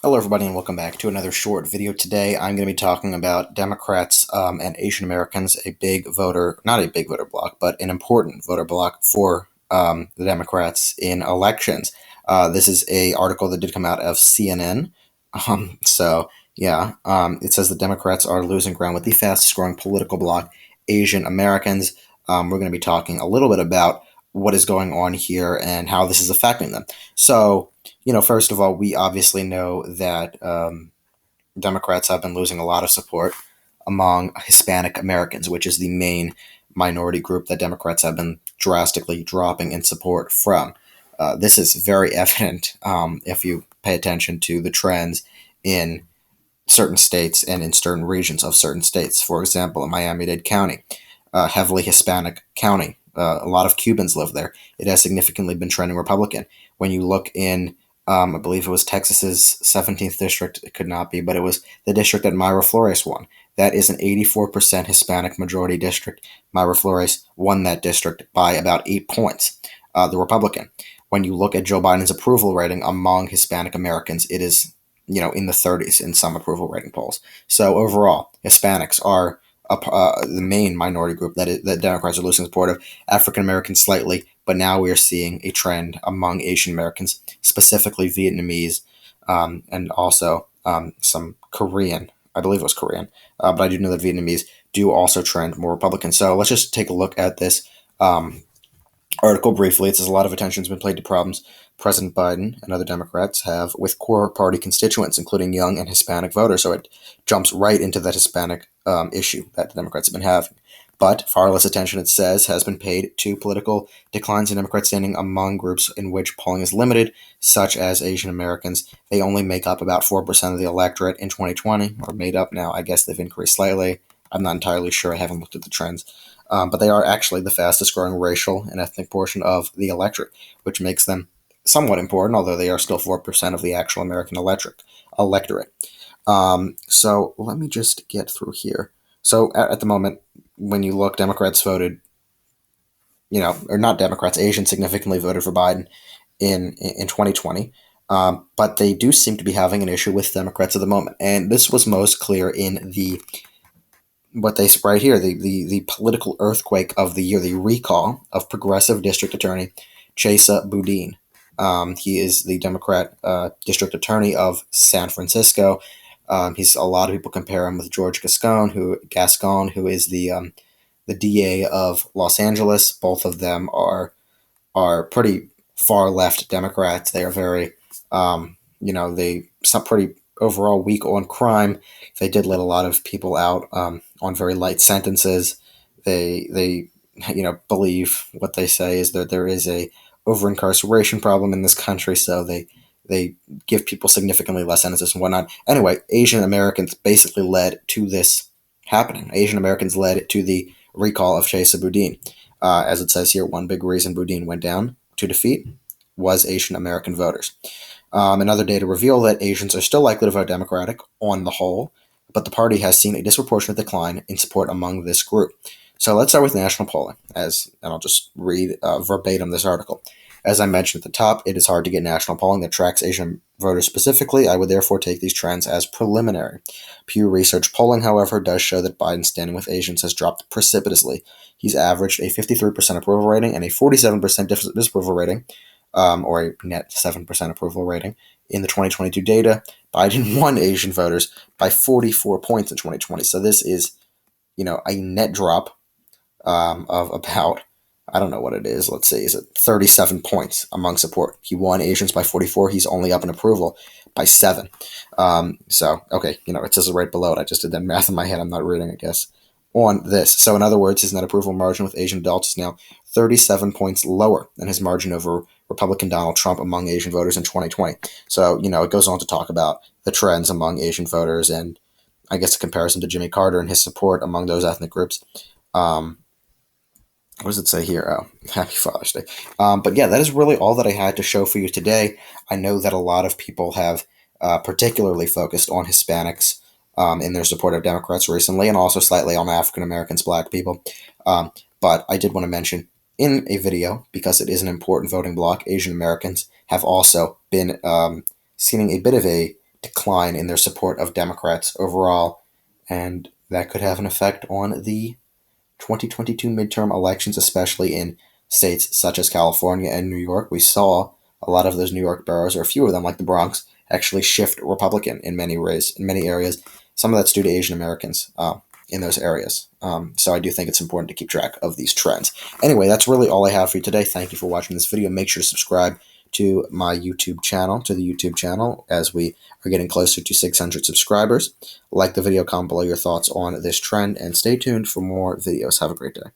Hello, everybody, and welcome back to another short video. Today, I'm going to be talking about Democrats and Asian Americans, a big voter, not a big voter bloc, but an important voter bloc for the Democrats in elections. This is a article that did come out of CNN. It says the Democrats are losing ground with the fastest growing political bloc, Asian Americans. We're going to be talking a little bit about what is going on here and how this is affecting them. So, first of all, we obviously know that Democrats have been losing a lot of support among Hispanic Americans, which is the main minority group that Democrats have been drastically dropping in support from. This is very evident if you pay attention to the trends in certain states and in certain regions of certain states. For example, in Miami-Dade County, heavily Hispanic county. A lot of Cubans live there. It has significantly been trending Republican. When you look in I believe it was Texas's 17th district. It could not be, but it was the district that Mayra Flores won. That is an 84% Hispanic majority district. Mayra Flores won that district by about 8 points. The Republican. When you look at Joe Biden's approval rating among Hispanic Americans, it is, in the 30s in some approval rating polls. So overall, Hispanics are the main minority group that Democrats are losing support of. African Americans slightly, but now we are seeing a trend among Asian Americans, specifically Vietnamese, and also some Korean. I believe it was Korean, but I do know that Vietnamese do also trend more Republican. So let's just take a look at this article briefly. It says a lot of attention has been paid to problems President Biden and other Democrats have with core party constituents, including young and Hispanic voters. So it jumps right into that Hispanic issue that the Democrats have been having. But far less attention, it says, has been paid to political declines in Democrat standing among groups in which polling is limited, such as Asian Americans. They only make up about 4% of the electorate in 2020, or made up now. I guess they've increased slightly. I'm not entirely sure. I haven't looked at the trends. But they are actually the fastest growing racial and ethnic portion of the electorate, which makes them somewhat important, although they are still 4% of the actual American electorate. So let me just get through here. So at the moment, when you look, Democrats voted, or not Democrats, Asians significantly voted for Biden in 2020. But they do seem to be having an issue with Democrats at the moment. And this was most clear in what they write here, the political earthquake of the year, the recall of Progressive District Attorney Chesa Boudin. He is the Democrat District Attorney of San Francisco. A lot of people compare him with George Gascon, who is the DA of Los Angeles. Both of them are pretty far left Democrats. They are very, some pretty overall weak on crime. They did let a lot of people out on very light sentences. They believe what they say is that there is a over incarceration problem in this country, so they give people significantly less sentences and whatnot. Anyway, Asian Americans basically led to this happening. Asian Americans led to the recall of Chesa Boudin. As it says here, one big reason Boudin went down to defeat was Asian American voters. Another data reveal that Asians are still likely to vote Democratic on the whole, but the party has seen a disproportionate decline in support among this group. So let's start with national polling, and I'll just read verbatim this article. As I mentioned at the top, it is hard to get national polling that tracks Asian voters specifically. I would therefore take these trends as preliminary. Pew Research polling, however, does show that Biden's standing with Asians has dropped precipitously. He's averaged a 53% approval rating and a 47% disapproval rating, or a net 7% approval rating in the 2022 data. Biden won Asian voters by 44 points in 2020. So this is, a net drop of about, I don't know what it is. Let's see, is it 37 points among support? He won Asians by 44. He's only up in approval by 7. It says it right below it. I just did that math in my head. I'm not reading, I guess, on this. So in other words, his net approval margin with Asian adults is now 37 points lower than his margin over Republican Donald Trump among Asian voters in 2020. So, it goes on to talk about the trends among Asian voters and I guess a comparison to Jimmy Carter and his support among those ethnic groups. What does it say here? Oh, happy Father's Day. But yeah, that is really all that I had to show for you today. I know that a lot of people have particularly focused on Hispanics in their support of Democrats recently, and also slightly on African Americans, Black people. But I did want to mention in a video, because it is an important voting bloc, Asian Americans have also been seeing a bit of a decline in their support of Democrats overall, and that could have an effect on the 2022 midterm elections, especially in states such as California and New York. We saw a lot of those New York boroughs, or a few of them, like the Bronx, actually shift Republican in many ways, in many areas. Some of that's due to Asian Americans in those areas. So I do think it's important to keep track of these trends. Anyway, that's really all I have for you today. Thank you for watching this video. Make sure to subscribe to my YouTube channel, as we are getting closer to 600 subscribers. Like the video, comment below your thoughts on this trend, and stay tuned for more videos. Have a great day.